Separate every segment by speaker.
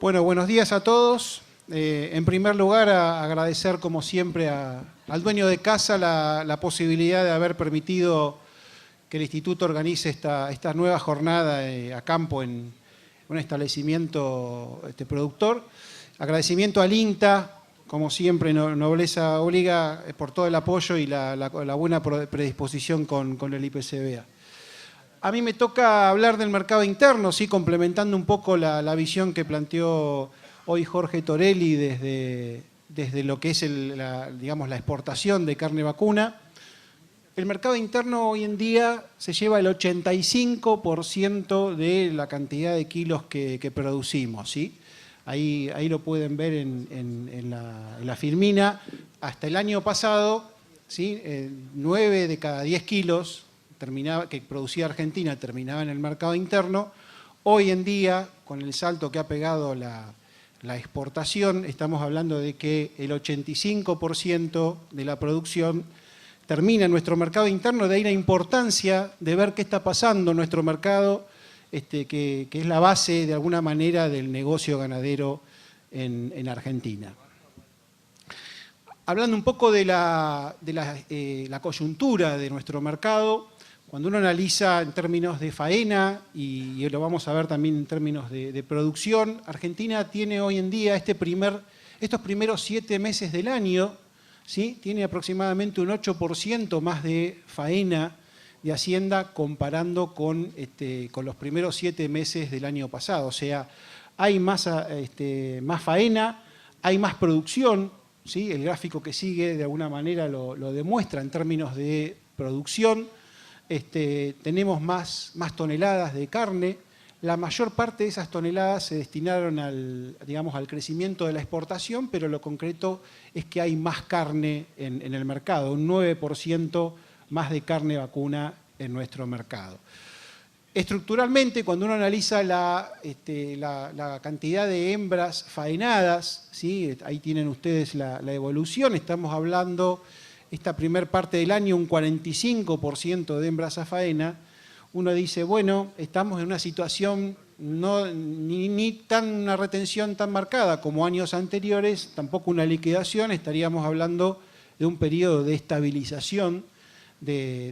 Speaker 1: Bueno, buenos días a todos. En primer lugar, agradecer como siempre al dueño de casa la posibilidad de haber permitido que el Instituto organice esta nueva jornada a campo en un establecimiento productor. Agradecimiento al INTA, como siempre, Nobleza Obliga, por todo el apoyo y la buena predisposición con el IPCBA. A mí me toca hablar del mercado interno, sí, complementando un poco la visión que planteó hoy Jorge Torelli desde lo que es digamos, la exportación de carne vacuna. El mercado interno hoy en día se lleva el 85% de la cantidad de kilos que producimos, ¿sí? Ahí lo pueden ver en la Firmina. Hasta el año pasado, ¿sí? 9 de cada 10 kilos que producía Argentina terminaba en el mercado interno. Hoy en día, con el salto que ha pegado la exportación, estamos hablando de que el 85% de la producción termina en nuestro mercado interno. De ahí la importancia de ver qué está pasando en nuestro mercado, que es la base de alguna manera del negocio ganadero en Argentina. Hablando un poco de la coyuntura de nuestro mercado, cuando uno analiza en términos de faena, y lo vamos a ver también en términos de producción, Argentina tiene hoy en día estos primeros 7 meses del año, ¿sí? Tiene aproximadamente un 8% más de faena de hacienda comparando con los primeros 7 meses del año pasado. O sea, hay más faena, hay más producción, ¿sí? El gráfico que sigue de alguna manera lo demuestra en términos de producción. Tenemos más toneladas de carne. La mayor parte de esas toneladas se destinaron al crecimiento de la exportación, pero lo concreto es que hay más carne en el mercado, un 9% más de carne vacuna en nuestro mercado. Estructuralmente, cuando uno analiza la cantidad de hembras faenadas, ¿sí? Ahí tienen ustedes la evolución, estamos hablando esta primer parte del año, un 45% de hembras a faena. Uno dice, bueno, estamos en una situación ni una retención tan marcada como años anteriores, tampoco una liquidación, estaríamos hablando de un periodo de estabilización de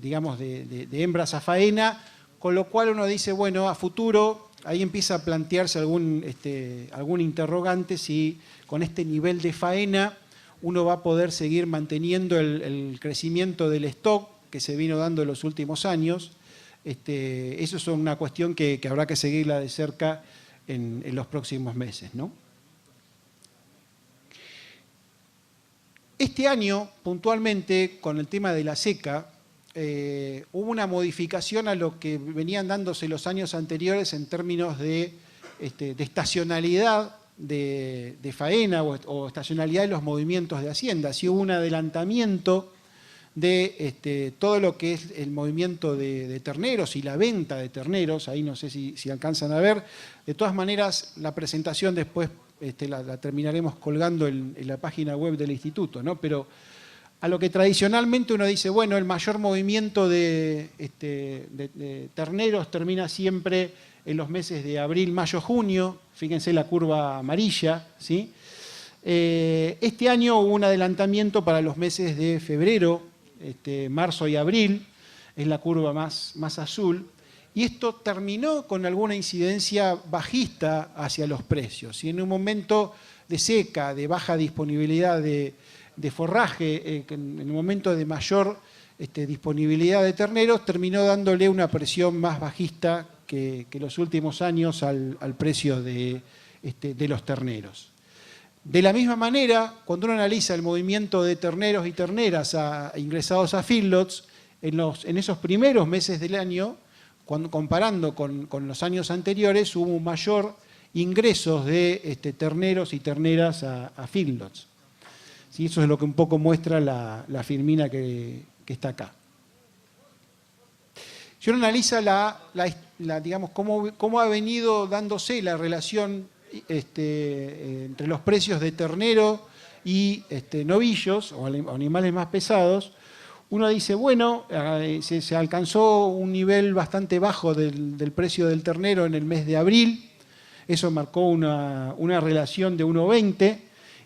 Speaker 1: hembras a faena, con lo cual uno dice, bueno, a futuro, ahí empieza a plantearse algún interrogante si con este nivel de faena uno va a poder seguir manteniendo el crecimiento del stock que se vino dando en los últimos años. Eso es una cuestión que habrá que seguirla de cerca en los próximos meses, ¿no? Este año, puntualmente, con el tema de la seca, hubo una modificación a lo que venían dándose los años anteriores en términos de estacionalidad de faena o estacionalidad de los movimientos de hacienda. Sí hubo un adelantamiento de todo lo que es el movimiento de terneros y la venta de terneros. Ahí no sé si alcanzan a ver. De todas maneras, la presentación después la terminaremos colgando en la página web del instituto, ¿no? Pero a lo que tradicionalmente uno dice, bueno, el mayor movimiento de terneros termina siempre en los meses de abril, mayo, junio. Fíjense la curva amarilla, ¿sí? Este año hubo un adelantamiento para los meses de febrero, marzo y abril, es la curva más azul, y esto terminó con alguna incidencia bajista hacia los precios. Y en un momento de seca, de baja disponibilidad de forraje, en un momento de mayor disponibilidad de terneros, terminó dándole una presión más bajista que los últimos años al precio de los terneros. De la misma manera, cuando uno analiza el movimiento de terneros y terneras ingresados a feedlots, en esos primeros meses del año, comparando con los años anteriores, hubo un mayor ingresos de terneros y terneras a feedlots. ¿Sí? Eso es lo que un poco muestra la Firmina que está acá. Si uno analiza digamos, cómo ha venido dándose la relación entre los precios de ternero y novillos o animales más pesados, uno dice, bueno, se alcanzó un nivel bastante bajo del precio del ternero en el mes de abril, eso marcó una relación de 1,20,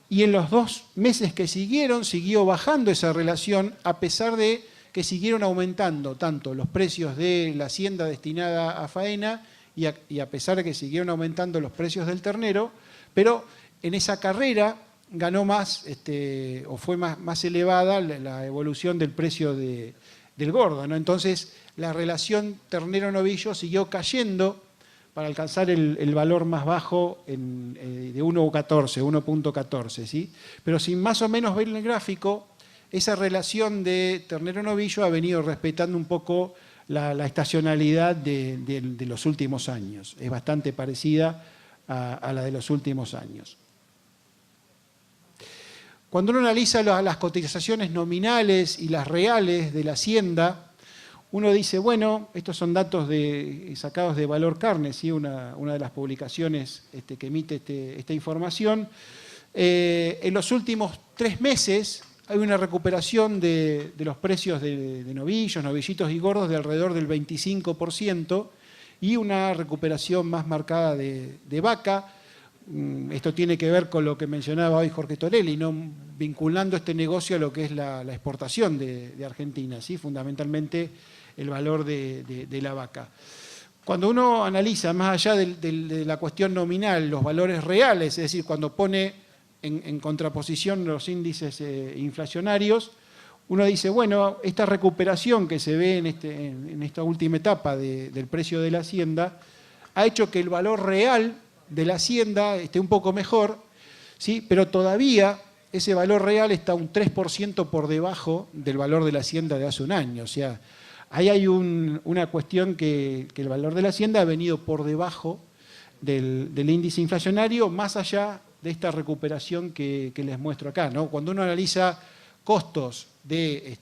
Speaker 1: y en los 2 meses que siguieron, siguió bajando esa relación, a pesar de que siguieron aumentando tanto los precios de la hacienda destinada a faena, y a pesar de que siguieron aumentando los precios del ternero, pero en esa carrera ganó más, o fue más elevada la evolución del precio del gordo, ¿no? Entonces, la relación ternero-novillo siguió cayendo para alcanzar el valor más bajo de 1,14, ¿sí? Pero si más o menos ven el gráfico, esa relación de ternero-novillo ha venido respetando un poco la estacionalidad de los últimos años. Es bastante parecida a la de los últimos años. Cuando uno analiza las cotizaciones nominales y las reales de la hacienda, uno dice, bueno, estos son datos sacados de Valor Carne, ¿sí? una de las publicaciones que emite esta información. En los últimos 3 meses hay una recuperación de los precios de novillos, novillitos y gordos de alrededor del 25%, y una recuperación más marcada de vaca. Esto tiene que ver con lo que mencionaba hoy Jorge Torelli, ¿no? Vinculando este negocio a lo que es la exportación de Argentina, ¿sí? Fundamentalmente el valor de la vaca. Cuando uno analiza más allá de la cuestión nominal, los valores reales, es decir, cuando pone en contraposición los índices inflacionarios, uno dice, bueno, esta recuperación que se ve en esta última etapa del precio de la hacienda ha hecho que el valor real de la hacienda esté un poco mejor, ¿sí? Pero todavía ese valor real está un 3% por debajo del valor de la hacienda de hace un año. O sea, ahí hay una cuestión que el valor de la hacienda ha venido por debajo del índice inflacionario, más allá de esta recuperación que les muestro acá, ¿no? Cuando uno analiza costos de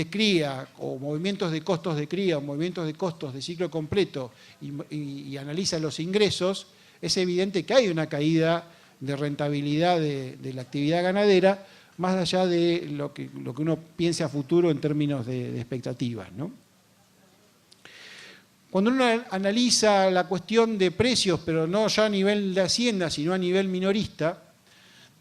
Speaker 1: cría, o movimientos de costos de cría, o movimientos de costos de ciclo completo, y analiza los ingresos, es evidente que hay una caída de rentabilidad de la actividad ganadera, más allá de lo que uno piense a futuro en términos de expectativas, ¿no? Cuando uno analiza la cuestión de precios, pero no ya a nivel de hacienda, sino a nivel minorista,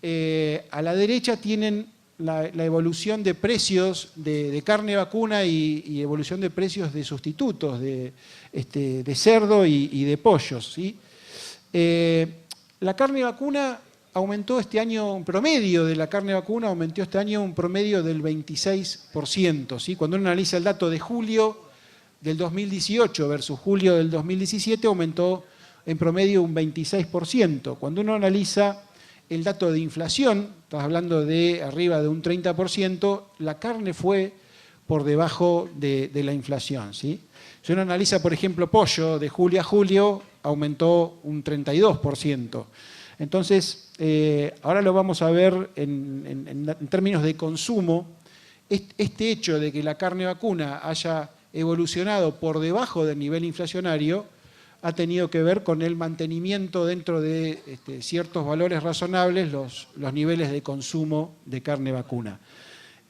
Speaker 1: a la derecha tienen la evolución de precios de carne vacuna y evolución de precios de sustitutos, de cerdo y de pollos, ¿sí? La carne vacuna aumentó este año, un promedio de la carne vacuna aumentó este año un promedio del 26%, ¿sí? Cuando uno analiza el dato de julio del 2018 versus julio del 2017, aumentó en promedio un 26%. Cuando uno analiza el dato de inflación, estás hablando de arriba de un 30%, la carne fue por debajo de la inflación, ¿sí? Si uno analiza, por ejemplo, pollo, de julio a julio, aumentó un 32%. Entonces, ahora lo vamos a ver en términos de consumo. Este hecho de que la carne vacuna haya evolucionado por debajo del nivel inflacionario ha tenido que ver con el mantenimiento dentro de ciertos valores razonables los niveles de consumo de carne vacuna.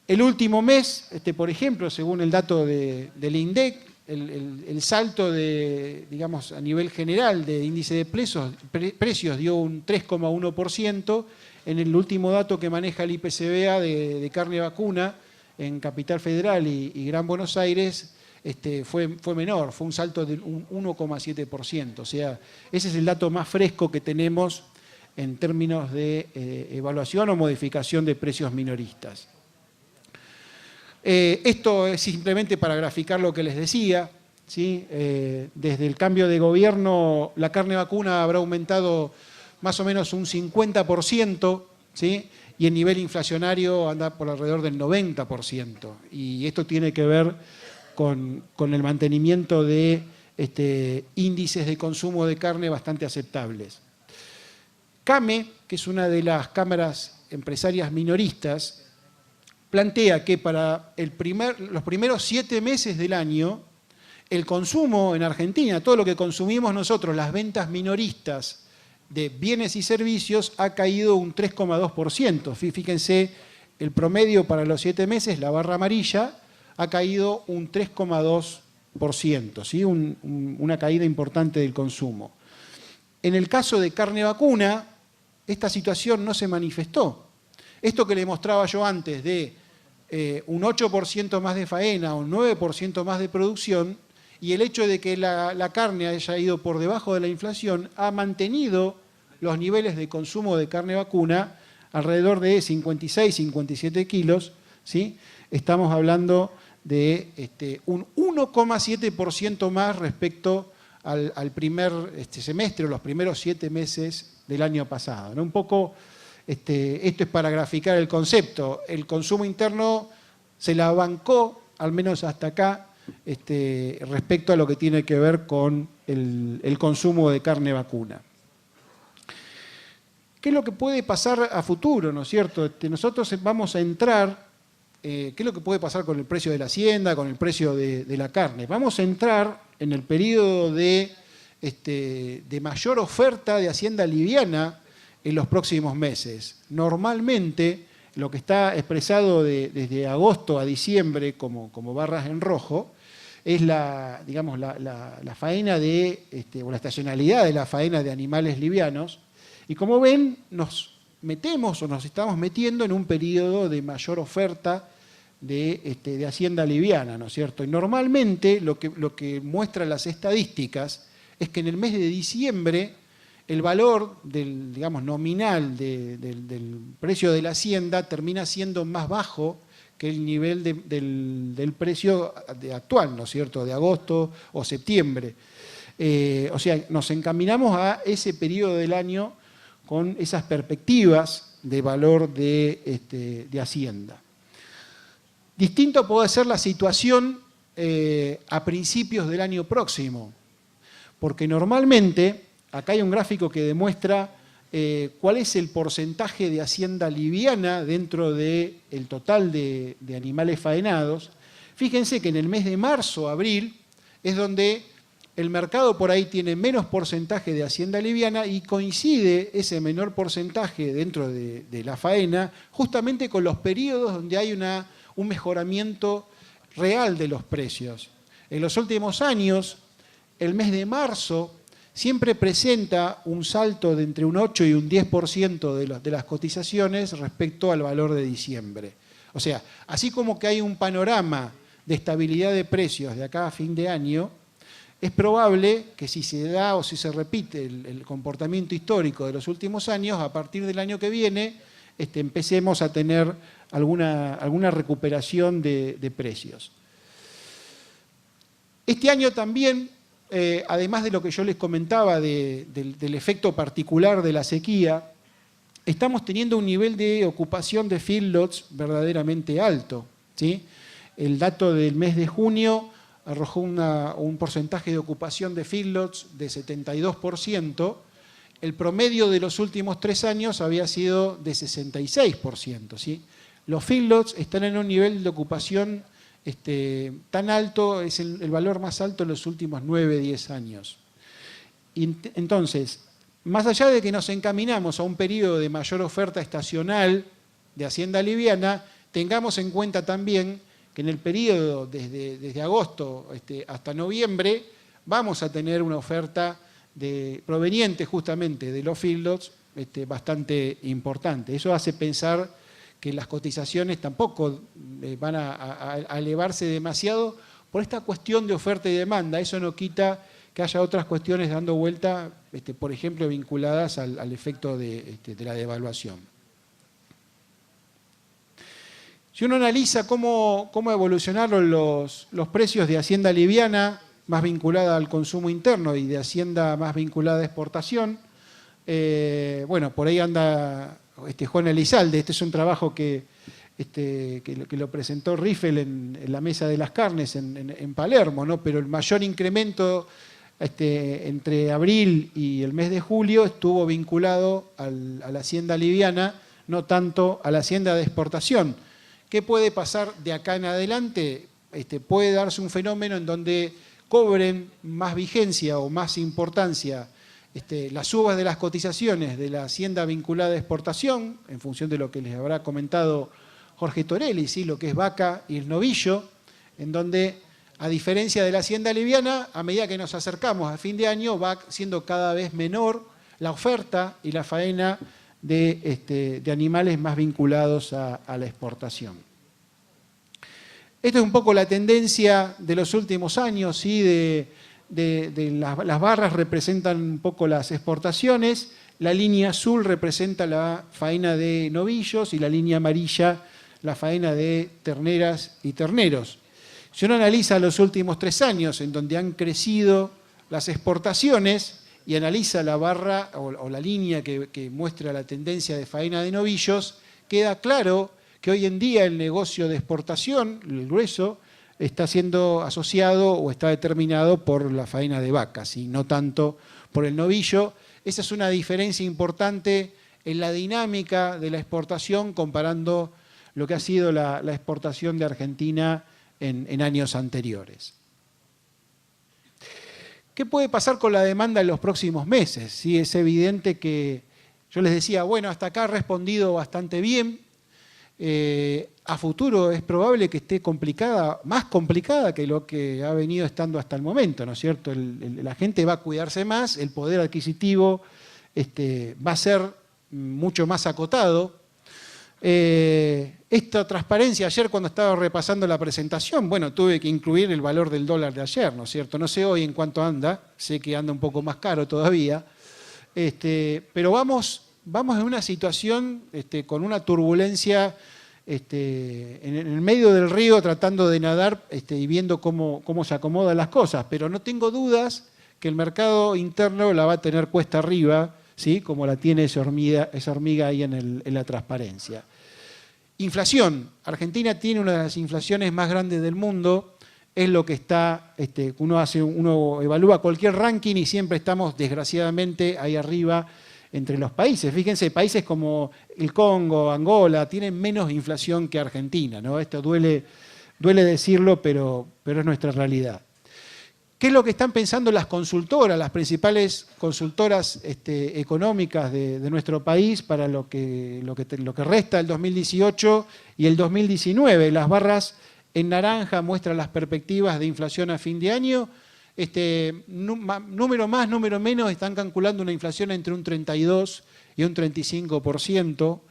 Speaker 1: El último mes, por ejemplo, según el dato del INDEC, el salto digamos, a nivel general de índice de precios dio un 3,1%. En el último dato que maneja el IPCBA de carne vacuna en Capital Federal y Gran Buenos Aires, fue menor, fue un salto de un 1,7%. O sea, ese es el dato más fresco que tenemos en términos de evaluación o modificación de precios minoristas. Esto es simplemente para graficar lo que les decía, ¿sí? Desde el cambio de gobierno, la carne vacuna habrá aumentado más o menos un 50%, ¿sí? Y el nivel inflacionario anda por alrededor del 90%. Y esto tiene que ver con el mantenimiento de índices de consumo de carne bastante aceptables. CAME, que es una de las cámaras empresarias minoristas, plantea que para los primeros 7 meses del año, el consumo en Argentina, todo lo que consumimos nosotros, las ventas minoristas de bienes y servicios, ha caído un 3,2%. Fíjense, el promedio para los 7 meses, la barra amarilla, ha caído un 3,2%, ¿sí? Una caída importante del consumo. En el caso de carne vacuna, esta situación no se manifestó. Esto que le mostraba yo antes de un 8% más de faena, un 9% más de producción, y el hecho de que la carne haya ido por debajo de la inflación ha mantenido los niveles de consumo de carne vacuna alrededor de 56, 57 kilos, ¿sí? Estamos hablando de un 1,7% más respecto al primer semestre o los primeros 7 meses del año pasado, ¿no? Un poco, esto es para graficar el concepto. El consumo interno se la bancó, al menos hasta acá, respecto a lo que tiene que ver con el consumo de carne vacuna. ¿Qué es lo que puede pasar a futuro, ¿no es cierto? Nosotros vamos a entrar, ¿qué es lo que puede pasar con el precio de la hacienda, con el precio de la carne? Vamos a entrar en el periodo de mayor oferta de hacienda liviana en los próximos meses. Normalmente, lo que está expresado desde agosto a diciembre como barras en rojo, es la faena o la estacionalidad de la faena de animales livianos. Y como ven, nos metemos o nos estamos metiendo en un periodo de mayor oferta de hacienda liviana, ¿no es cierto? Y normalmente lo que muestran las estadísticas es que en el mes de diciembre el valor nominal del precio de la hacienda termina siendo más bajo que el nivel del precio actual, ¿no es cierto?, de agosto o septiembre. O sea, nos encaminamos a ese periodo del año con esas perspectivas de valor de hacienda. Distinto puede ser la situación a principios del año próximo, porque normalmente, acá hay un gráfico que demuestra cuál es el porcentaje de hacienda liviana dentro del total de animales faenados. Fíjense que en el mes de marzo, abril, es donde el mercado por ahí tiene menos porcentaje de hacienda liviana y coincide ese menor porcentaje dentro de la faena justamente con los periodos donde hay un mejoramiento real de los precios. En los últimos años, el mes de marzo siempre presenta un salto de entre un 8 y un 10% de las cotizaciones respecto al valor de diciembre. O sea, así como que hay un panorama de estabilidad de precios de acá a fin de año, es probable que si se da o si se repite el comportamiento histórico de los últimos años, a partir del año que viene empecemos a tener alguna recuperación de precios. Este año también, además de lo que yo les comentaba del efecto particular de la sequía, estamos teniendo un nivel de ocupación de feedlots verdaderamente alto, ¿sí? El dato del mes de junio arrojó un porcentaje de ocupación de feedlots de 72%. El promedio de los últimos 3 años había sido de 66%, ¿sí? Los feedlots están en un nivel de ocupación tan alto, es el valor más alto en los últimos 9, 10 años. Y entonces, más allá de que nos encaminamos a un periodo de mayor oferta estacional de hacienda liviana, tengamos en cuenta también que en el periodo desde agosto hasta noviembre vamos a tener una oferta proveniente justamente de los feedlots bastante importante. Eso hace pensar que las cotizaciones tampoco van a elevarse demasiado por esta cuestión de oferta y demanda. Eso no quita que haya otras cuestiones dando vuelta, por ejemplo, vinculadas al efecto de la devaluación. Si uno analiza cómo evolucionaron los precios de hacienda liviana, más vinculada al consumo interno, y de hacienda más vinculada a exportación, bueno, por ahí anda Juan Elizalde. Este es un trabajo que lo presentó Riffel en la Mesa de las Carnes en Palermo, ¿no? Pero el mayor incremento entre abril y el mes de julio estuvo vinculado a la hacienda liviana, no tanto a la hacienda de exportación. ¿Qué puede pasar de acá en adelante? Puede darse un fenómeno en donde cobren más vigencia o más importancia las subas de las cotizaciones de la hacienda vinculada a exportación, en función de lo que les habrá comentado Jorge Torelli, ¿sí? Lo que es vaca y el novillo, en donde, a diferencia de la hacienda liviana, a medida que nos acercamos a fin de año, va siendo cada vez menor la oferta y la faena de animales más vinculados a la exportación. Esta es un poco la tendencia de los últimos años, ¿sí? Las barras representan un poco las exportaciones, la línea azul representa la faena de novillos y la línea amarilla la faena de terneras y terneros. Si uno analiza los últimos 3 años en donde han crecido las exportaciones y analiza la barra o la línea que muestra la tendencia de faena de novillos, queda claro que hoy en día el negocio de exportación, el grueso, está siendo asociado o está determinado por la faena de vacas y no tanto por el novillo. Esa es una diferencia importante en la dinámica de la exportación comparando lo que ha sido la exportación de Argentina en años anteriores. ¿Qué puede pasar con la demanda en los próximos meses? Sí, es evidente que, yo les decía, bueno, hasta acá ha respondido bastante bien. A futuro es probable que esté complicada, más complicada que lo que ha venido estando hasta el momento, ¿no es cierto? La gente va a cuidarse más, el poder adquisitivo va a ser mucho más acotado. Esta transparencia, ayer cuando estaba repasando la presentación, bueno, tuve que incluir el valor del dólar de ayer, ¿no es cierto? No sé hoy en cuánto anda, sé que anda un poco más caro todavía, pero vamos en una situación con una turbulencia en el medio del río tratando de nadar y viendo cómo se acomodan las cosas, pero no tengo dudas que el mercado interno la va a tener cuesta arriba, ¿sí? Como la tiene esa hormiga ahí en la transparencia. Inflación. Argentina tiene una de las inflaciones más grandes del mundo, es lo que está, uno evalúa cualquier ranking y siempre estamos desgraciadamente ahí arriba entre los países. Fíjense, países como el Congo, Angola, tienen menos inflación que Argentina, ¿no? Esto duele decirlo, pero es nuestra realidad. ¿Qué es lo que están pensando las consultoras, las principales consultoras económicas de nuestro país para lo que resta del 2018 y el 2019? Las barras en naranja muestran las perspectivas de inflación a fin de año. Número más, número menos, están calculando una inflación entre un 32 y un 35%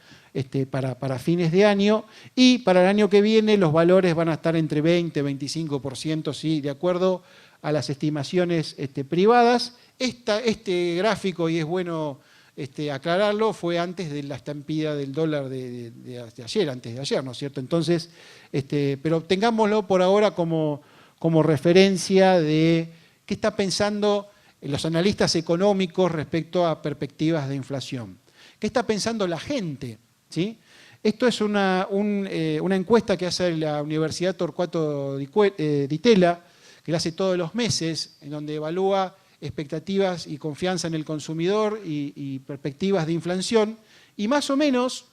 Speaker 1: para fines de año, y para el año que viene los valores van a estar entre 20 y 25%, ¿sí? De acuerdo a las estimaciones privadas. Este gráfico, y es bueno aclararlo, fue antes de la estampida del dólar de ayer, antes de ayer, ¿no es cierto? Entonces, pero tengámoslo por ahora como referencia de qué está pensando los analistas económicos respecto a perspectivas de inflación. ¿Qué está pensando la gente? ¿Sí? Esto es una encuesta que hace la Universidad Torcuato Di Tella, que la hace todos los meses, en donde evalúa expectativas y confianza en el consumidor y perspectivas de inflación, y más o menos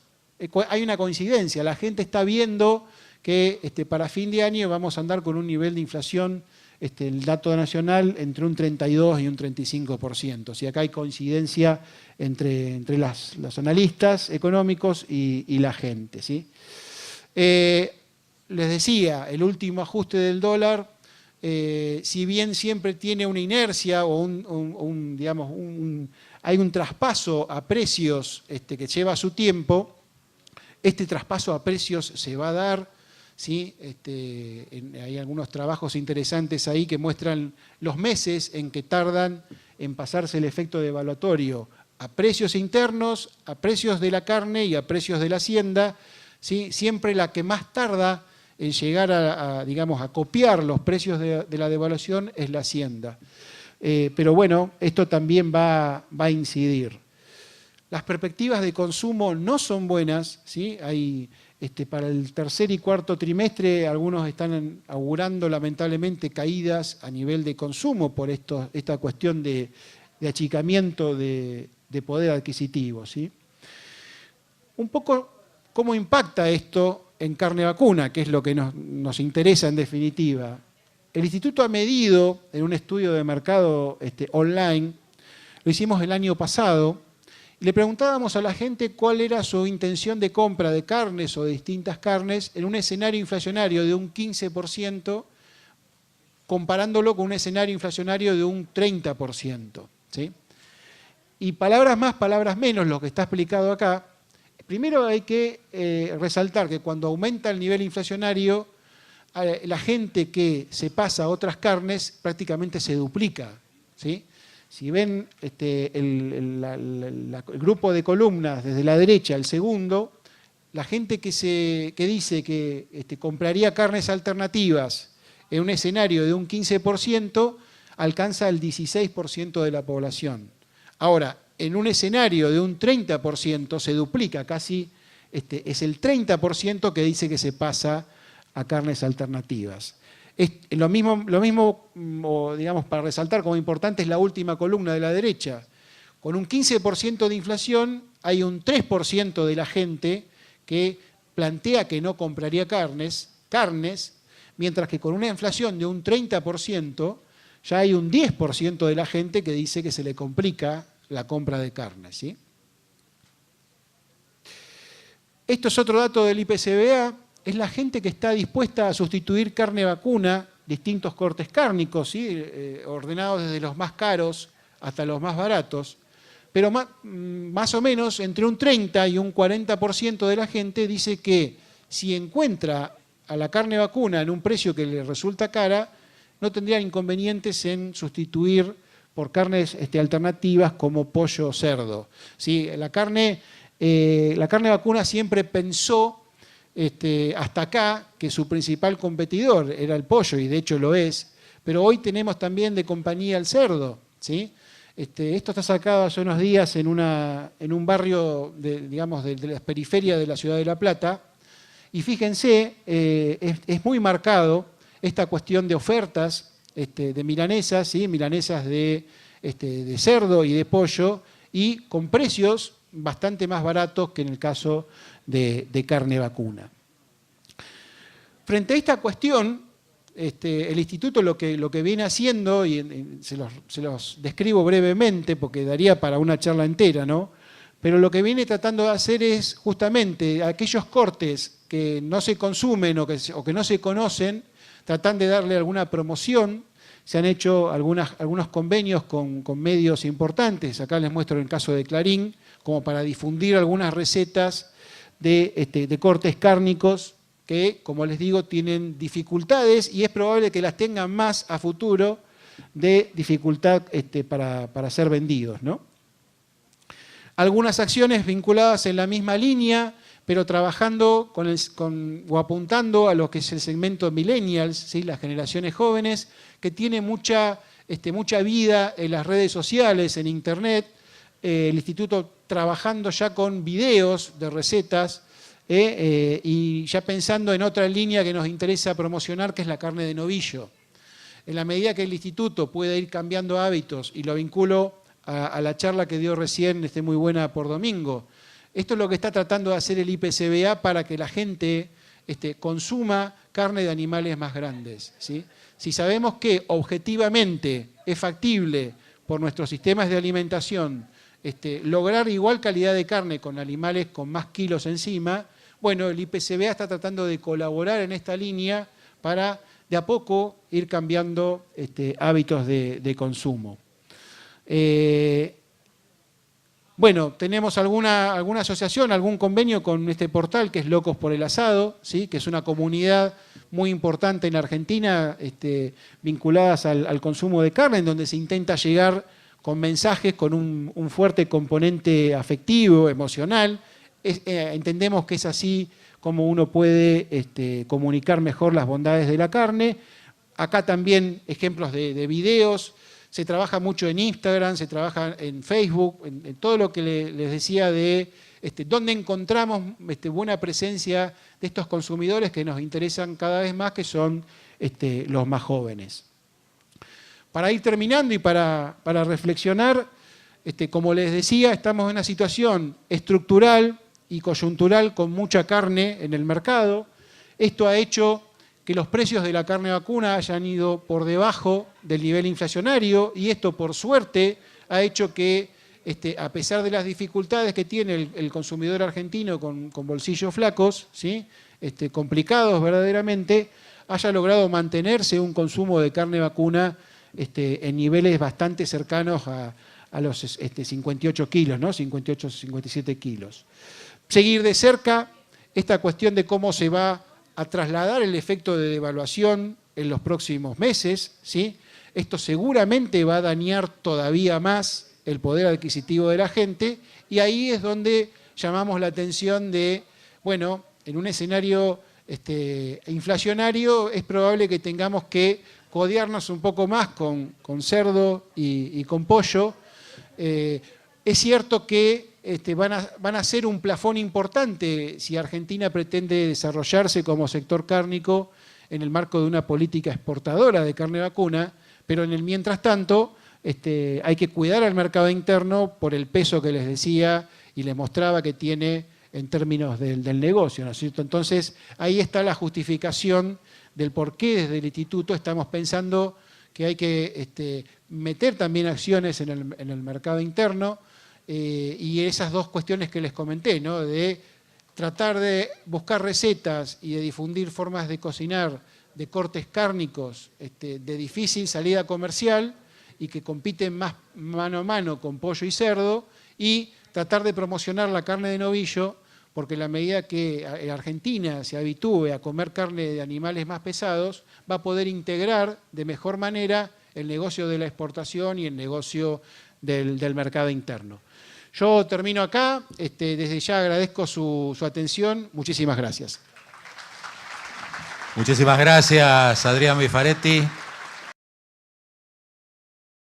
Speaker 1: hay una coincidencia. La gente está viendo que para fin de año vamos a andar con un nivel de inflación, el dato nacional, entre un 32 y un 35%. O sea, acá hay coincidencia entre los analistas económicos y la gente, ¿sí? Les decía, el último ajuste del dólar, si bien siempre tiene una inercia o hay un traspaso a precios que lleva su tiempo, este traspaso a precios se va a dar, ¿sí? Hay algunos trabajos interesantes ahí que muestran los meses en que tardan en pasarse el efecto devaluatorio a precios internos, a precios de la carne y a precios de la hacienda, ¿sí? Siempre la que más tarda en llegar a copiar los precios de la devaluación es la hacienda. Pero bueno, esto también va a incidir. Las perspectivas de consumo no son buenas, ¿sí? Para el tercer y cuarto trimestre algunos están augurando lamentablemente caídas a nivel de consumo por esta cuestión de achicamiento de poder adquisitivo, ¿sí? Un poco cómo impacta esto en carne vacuna, que es lo que nos interesa en definitiva. El Instituto ha medido en un estudio de mercado online, lo hicimos el año pasado, y le preguntábamos a la gente cuál era su intención de compra de carnes o de distintas carnes en un escenario inflacionario de un 15%, comparándolo con un escenario inflacionario de un 30%, ¿sí? Y palabras más, palabras menos, lo que está explicado acá. Primero hay que resaltar que cuando aumenta el nivel inflacionario, la gente que se pasa a otras carnes prácticamente se duplica, ¿sí? Si ven el grupo de columnas desde la derecha, el segundo, la gente que dice que compraría carnes alternativas en un escenario de un 15%, alcanza el 16% de la población. Ahora, en un escenario de un 30% se duplica, casi es el 30% que dice que se pasa a carnes alternativas. Lo mismo, digamos, para resaltar como importante es la última columna de la derecha. Con un 15% de inflación hay un 3% de la gente que plantea que no compraría carnes, mientras que con una inflación de un 30% ya hay un 10% de la gente que dice que se le complica la compra de carne, ¿sí? Esto es otro dato del IPCBA, es la gente que está dispuesta a sustituir carne vacuna, distintos cortes cárnicos, ¿sí? Ordenados desde los más caros hasta los más baratos, pero más o menos entre un 30 y un 40% de la gente dice que si encuentra a la carne vacuna en un precio que le resulta cara, no tendrían inconvenientes en sustituir por carnes alternativas como pollo o cerdo. ¿Sí? La carne vacuna siempre pensó hasta acá que su principal competidor era el pollo, y de hecho lo es, pero hoy tenemos también de compañía el cerdo, ¿sí? Esto está sacado hace unos días en un barrio digamos, de las periferias de la ciudad de La Plata, y fíjense, es muy marcado esta cuestión de ofertas de milanesas, ¿sí? Milanesas de cerdo y de pollo, y con precios bastante más baratos que en el caso de carne vacuna. Frente a esta cuestión, el instituto lo que viene haciendo, y se los describo brevemente porque daría para una charla entera, ¿no? Pero lo que viene tratando de hacer es justamente aquellos cortes que no se consumen o que no se conocen, tratan de darle alguna promoción. Se han hecho algunos convenios con medios importantes, acá les muestro el caso de Clarín, como para difundir algunas recetas de cortes cárnicos que, como les digo, tienen dificultades y es probable que las tengan más a futuro de dificultad para ser vendidos, ¿no? Algunas acciones vinculadas en la misma línea, pero trabajando o apuntando a lo que es el segmento millennials, ¿sí? Las generaciones jóvenes, que tiene mucha vida en las redes sociales, en internet. El instituto trabajando ya con videos de recetas y ya pensando en otra línea que nos interesa promocionar, que es la carne de novillo. En la medida que el instituto pueda ir cambiando hábitos, y lo vinculo a la charla que dio recién, muy buena por Domingo, esto es lo que está tratando de hacer el IPCBA para que la gente consuma carne de animales más grandes, ¿sí? Si sabemos que objetivamente es factible por nuestros sistemas de alimentación lograr igual calidad de carne con animales con más kilos encima, bueno, el IPCBA está tratando de colaborar en esta línea para de a poco ir cambiando hábitos de consumo. Bueno, tenemos alguna asociación, algún convenio con este portal que es Locos por el Asado, ¿sí? Que es una comunidad muy importante en Argentina vinculadas al consumo de carne, en donde se intenta llegar con mensajes con un fuerte componente afectivo, emocional. Entendemos que es así como uno puede comunicar mejor las bondades de la carne. Acá también ejemplos de videos. Se trabaja mucho en Instagram, se trabaja en Facebook, en todo lo que les decía de dónde encontramos buena presencia de estos consumidores que nos interesan cada vez más, que son los más jóvenes. Para ir terminando y para reflexionar, como les decía, estamos en una situación estructural y coyuntural con mucha carne en el mercado. Esto ha hecho que los precios de la carne vacuna hayan ido por debajo del nivel inflacionario, y esto, por suerte, ha hecho que, a pesar de las dificultades que tiene el consumidor argentino con bolsillos flacos, ¿sí? Complicados verdaderamente, haya logrado mantenerse un consumo de carne vacuna en niveles bastante cercanos a los 58 kilos, ¿no? 58, 57 kilos. Seguir de cerca esta cuestión de cómo se va a trasladar el efecto de devaluación en los próximos meses, ¿sí? Esto seguramente va a dañar todavía más el poder adquisitivo de la gente, y ahí es donde llamamos la atención de, bueno, en un escenario inflacionario es probable que tengamos que codearnos un poco más con cerdo y con pollo. Es cierto que van a ser un plafón importante si Argentina pretende desarrollarse como sector cárnico en el marco de una política exportadora de carne vacuna, pero en el mientras tanto hay que cuidar al mercado interno por el peso que les decía y les mostraba que tiene en términos del negocio, ¿no es cierto? Entonces, ahí está la justificación del por qué desde el Instituto estamos pensando que hay que meter también acciones en el mercado interno, y esas dos cuestiones que les comenté, ¿no? De tratar de buscar recetas y de difundir formas de cocinar de cortes cárnicos de difícil salida comercial y que compiten más mano a mano con pollo y cerdo, y tratar de promocionar la carne de novillo, porque en la medida que Argentina se habitúe a comer carne de animales más pesados, va a poder integrar de mejor manera el negocio de la exportación y el negocio del mercado interno. Yo termino acá, desde ya agradezco su atención, muchísimas gracias.
Speaker 2: Muchísimas gracias, Adrián Bifaretti.